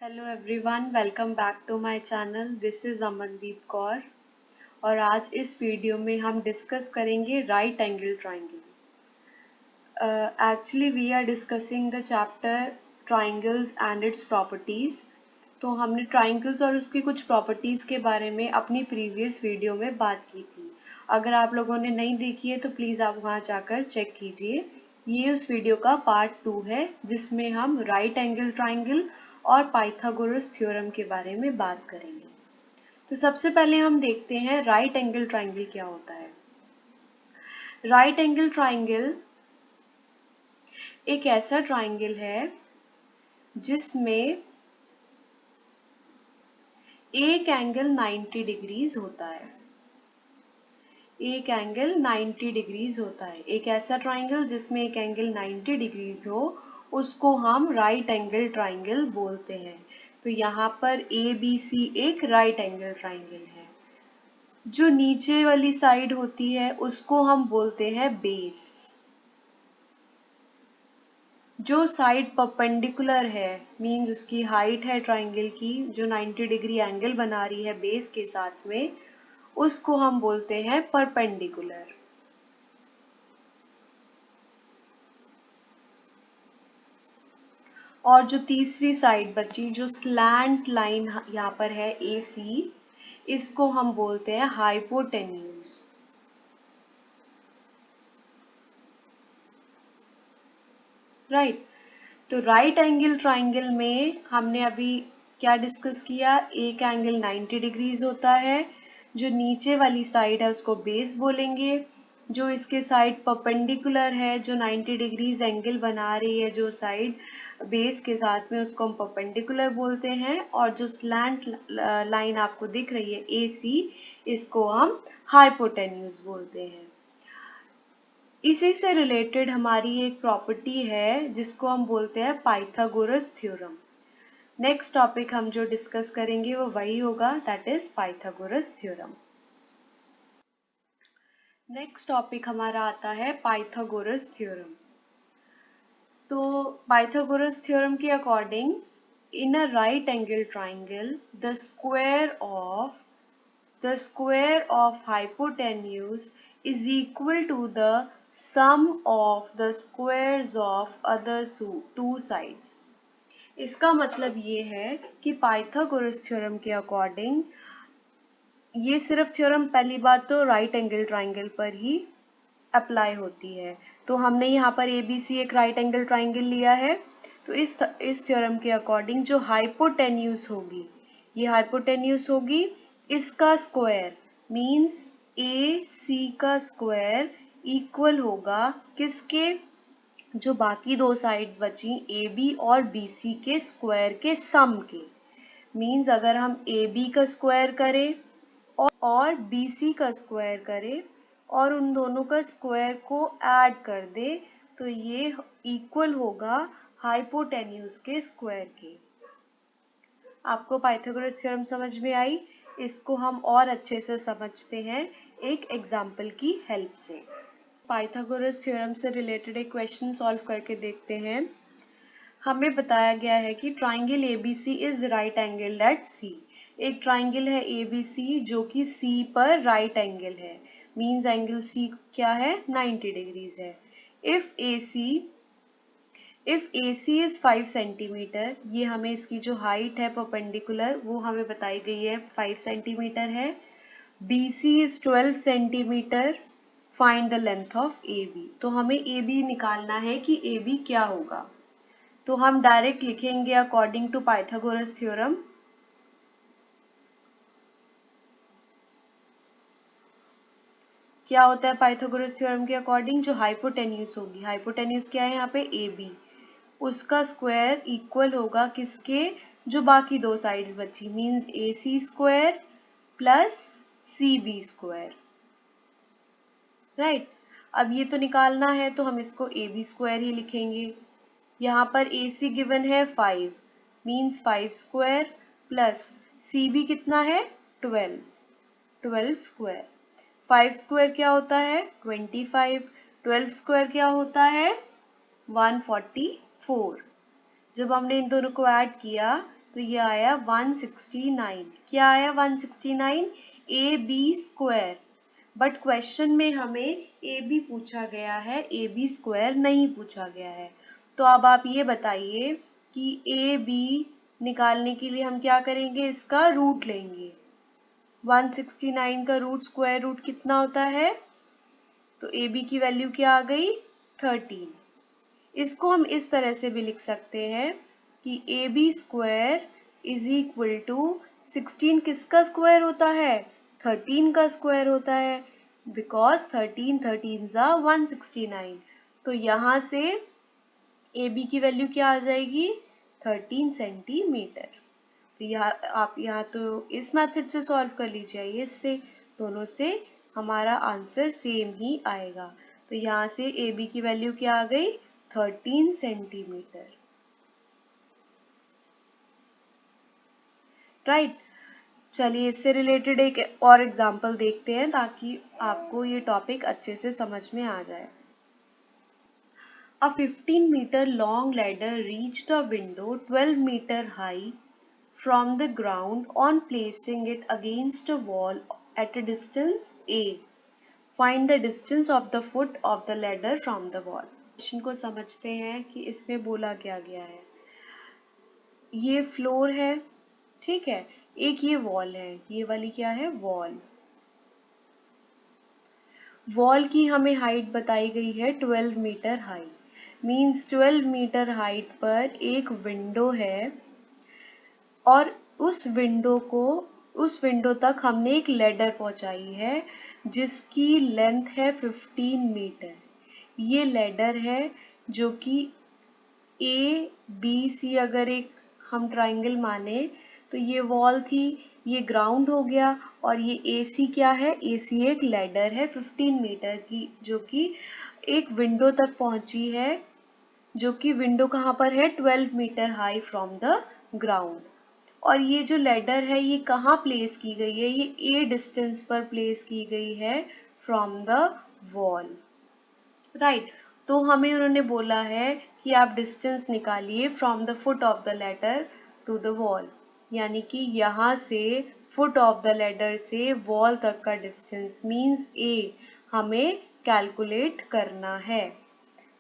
Hello everyone, welcome back to my channel. This is Amandeep Kaur और आज इस वीडियो में हम डिस्कस करेंगे right angle triangle. Actually we are discussing the chapter triangles and its properties. तो हमने ट्राइंगल्स और उसकी कुछ प्रॉपर्टीज़ के बारे में अपनी प्रीवियस वीडियो में बात की थी। अगर आप लोगों ने नहीं देखी है तो प्लीज़ आप वहाँ जाकर चेक कीजिए। ये उस वीडियो का पार्ट 2 है जिसमें हम राइट एंगल ट्राइंगल और पाइथागोरस थ्योरम के बारे में बात करेंगे। तो सबसे पहले हम देखते हैं राइट एंगल ट्राइंगल क्या होता है। राइट एंगल ट्राइंगल एक ऐसा ट्राइंगल है जिसमें एक एंगल 90 डिग्रीज होता है। एक एंगल 90 डिग्रीज होता है। एक ऐसा ट्राइंगल जिसमें एक एंगल 90 डिग्रीज हो उसको हम राइट एंगल ट्राइंगल बोलते हैं। तो यहाँ पर ABC एक राइट एंगल ट्राइंगल है। जो नीचे वाली साइड होती है उसको हम बोलते हैं बेस। जो साइड परपेंडिकुलर है मींस उसकी हाइट है ट्राइंगल की जो 90 डिग्री एंगल बना रही है बेस के साथ में, उसको हम बोलते हैं परपेंडिकुलर। और जो तीसरी साइड बची जो स्लैंट लाइन यहाँ पर है AC, इसको हम बोलते हैं हाइपोटेन्यूज। राइट। तो राइट एंगल ट्राइंगल में हमने अभी क्या डिस्कस किया, एक एंगल 90 डिग्रीज होता है। जो नीचे वाली साइड है उसको बेस बोलेंगे। जो इसके साइड परपेंडिकुलर है जो 90 डिग्रीज एंगल बना रही है जो साइड बेस के साथ में, उसको हम परपेंडिकुलर बोलते हैं। और जो स्लैंट लाइन आपको दिख रही है AC, इसको हम हाइपोटेन्यूज बोलते हैं। इसी से रिलेटेड हमारी एक प्रॉपर्टी है जिसको हम बोलते हैं पाइथागोरस थ्योरम। नेक्स्ट टॉपिक हम जो डिस्कस करेंगे वो वही होगा, that is Pythagoras theorem. Next topic हमारा आता है पाइथागोरस थ्योरम। तो पाइथागोरस थ्योरम के according in a right angle triangle the square of hypotenuse is equal to the sum of the squares of other two sides। इसका मतलब ये है कि पाइथागोरस थ्योरम के अकॉर्डिंग ये सिर्फ थ्योरम पहली बात तो राइट एंगल ट्राइंगल पर ही अप्लाई होती है। तो हमने यहाँ पर ABC एक राइट एंगल ट्राइंगल लिया है। तो इस थ्योरम के अकॉर्डिंग जो हाइपोटेन्यूज होगी, ये हाइपोटेन्यूज होगी, इसका स्क्वायर मींस AC का स्क्वायर इक्वल होगा किसके, जो बाकी दो साइड्स बची AB और BC के स्क्वायर के सम के। मींस अगर हम AB का स्क्वायर करें और BC का स्क्वायर करें और उन दोनों का स्क्वायर को ऐड कर दे तो ये इक्वल होगा हाइपोटेन्यूज के स्क्वायर के। आपको पाइथागोरस थ्योरम समझ में आई? इसको हम और अच्छे से समझते हैं एक एग्जाम्पल की हेल्प से। पाइथागोरस थ्योरम से रिलेटेड एक क्वेश्चन सॉल्व करके देखते हैं। हमें बताया गया है कि triangle ABC is right angle at C। एक ट्राइंगल है ABC जो कि C पर राइट एंगल है। मींस एंगल C क्या है, 90 डिग्रीज है। इफ AC इज 5 सेंटीमीटर, ये हमें इसकी जो हाइट है परपेंडिकुलर वो हमें बताई गई है 5 सेंटीमीटर है। BC is 12 centimetre, find the length of AB। तो हमें AB निकालना है कि AB क्या होगा। तो हम डायरेक्ट लिखेंगे अकॉर्डिंग टू पाइथागोरस थ्योरम। क्या होता है पाइथागोरस थ्योरम के अकॉर्डिंग, जो हाइपोटेन्यूज होगी, हाइपोटेन्यूज क्या है यहाँ पे AB, उसका स्क्वायर इक्वल होगा किसके, जो बाकी दो साइड्स बची, means AC square plus CB square. Right. अब ये तो निकालना है तो हम इसको AB स्क्वायर ही लिखेंगे। यहाँ पर AC गिवन है 5, मींस 5 स्क्वायर प्लस CB कितना है 12 स्क्वायर। 5 स्क्वायर क्या होता है 25, 12 स्क्वायर क्या होता है 144। जब हमने इन दोनों को ऐड किया तो ये आया 169। क्या आया 169? A B square. But question में हमें ए बी पूछा गया है, ए बी स्क्वायर नहीं पूछा गया है। तो अब आप ये बताइए कि ए बी निकालने के लिए हम क्या करेंगे, इसका रूट लेंगे। 169 का रूट स्क्वायर रूट कितना होता है? तो ए बी की वैल्यू क्या आ गई? 13। इसको हम इस तरह से भी लिख सकते हैं कि A B square is equal to 16 किसका स्क्वायर होता है? 13 का स्क्वायर होता है, बिकॉज 13 13 ज़ा 169। तो यहाँ से ए बी की वैल्यू क्या आ जाएगी? 13 सेंटीमीटर। तो आप यहाँ तो इस मेथड से सॉल्व कर लीजिए, इससे दोनों से हमारा आंसर सेम ही आएगा। तो यहाँ से ए बी की वैल्यू क्या आ गई? 13 सेंटीमीटर। राइट। चलिए इससे रिलेटेड एक और एग्जांपल देखते हैं ताकि आपको ये टॉपिक अच्छे से समझ में आ जाए। A 15-meter long ladder reached a window 12 meter high from the ground on placing it against a wall at a distance A. Find the distance of the foot of the ladder from the wall. Question को समझते हैं कि इसमें बोला क्या गया है। ये फ्लोर है, ठीक है, एक ये वॉल है, ये वाली क्या है? वॉल। वॉल की हमें हाइट बताई गई है 12 metre high, means 12 metre height पर एक विंडो है और उस विंडो तक हमने एक लैडर पहुंचाई है जिसकी लेंथ है 15 मीटर। ये लैडर है जो कि ए बी सी अगर एक हम ट्राइंगल माने तो ये वॉल थी, ये ग्राउंड हो गया, और ये ए सी क्या है? ए सी एक लैडर है 15 मीटर की जो कि एक विंडो तक पहुंची है, जो कि विंडो कहाँ पर है? 12 metre high from the ground. और ये जो लैडर है ये कहाँ प्लेस की गई है? ये ए डिस्टेंस पर प्लेस की गई है फ्रॉम द वॉल। राइट। तो हमें उन्होंने बोला है कि आप डिस्टेंस निकालिए from the foot of the ladder to the wall, यानी कि यहाँ से फुट ऑफ द लैडर से वॉल तक का डिस्टेंस मीन्स ए हमें कैलकुलेट करना है।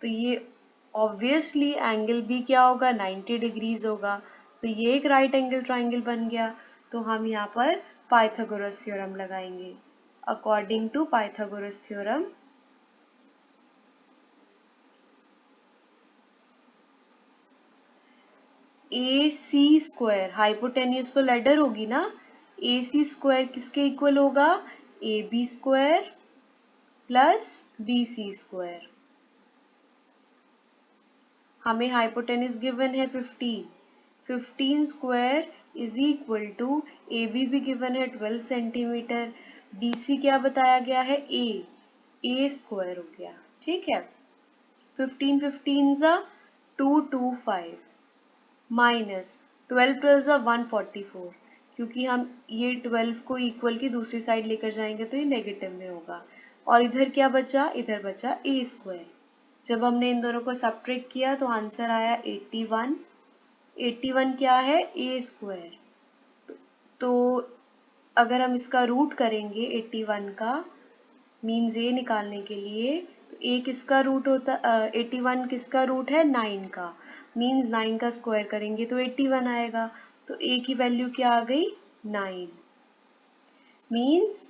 तो ये ऑब्वियसली एंगल भी क्या होगा? 90 डिग्रीज होगा। तो ये एक राइट एंगल ट्राइंगल बन गया। तो हम यहाँ पर पाइथागोरस थ्योरम लगाएंगे। According to Pythagoras theorem, A C square, hypotenuse तो लैडर होगी ना, ए सी स्क्वायर किसके इक्वल होगा? A B square plus B C square. हमें हाइपोटेन्यूज गिवन है 15, 15 square is equal to A B भी गिवन है 12 सेंटीमीटर, बी सी क्या बताया गया है? ए स्क्वायर हो गया, ठीक है। 15 15 ज़ा 225 माइनस 12 12 ज़ा 144, क्योंकि हम ये 12 को इक्वल की दूसरी साइड लेकर जाएंगे तो ये नेगेटिव में होगा। और इधर क्या बचा? इधर बचा ए स्क्वायर। जब हमने इन दोनों को सब्ट्रैक्ट किया तो आंसर आया 81। 81 क्या है? ए स्क्वायर। तो अगर हम इसका रूट करेंगे 81 का, मीन्स ए निकालने के लिए, तो ए किसका रूट होता? 81 किसका रूट है? 9 का, मीन्स 9 का स्क्वायर करेंगे तो 81 आएगा। तो ए की वैल्यू क्या आ गई? 9। मीन्स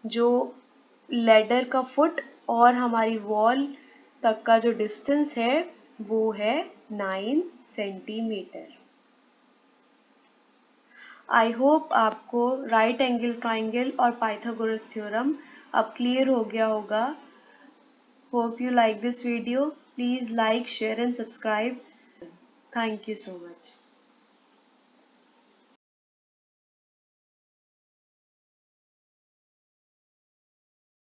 जो लैडर का फुट और हमारी वॉल तक का जो डिस्टेंस है वो है 9 सेंटीमीटर। आई होप आपको राइट एंगल ट्राइंगल और पाइथागोरस थ्योरम अब क्लियर हो गया होगा। Hope you like this video. Please like, share and subscribe. Thank you so much.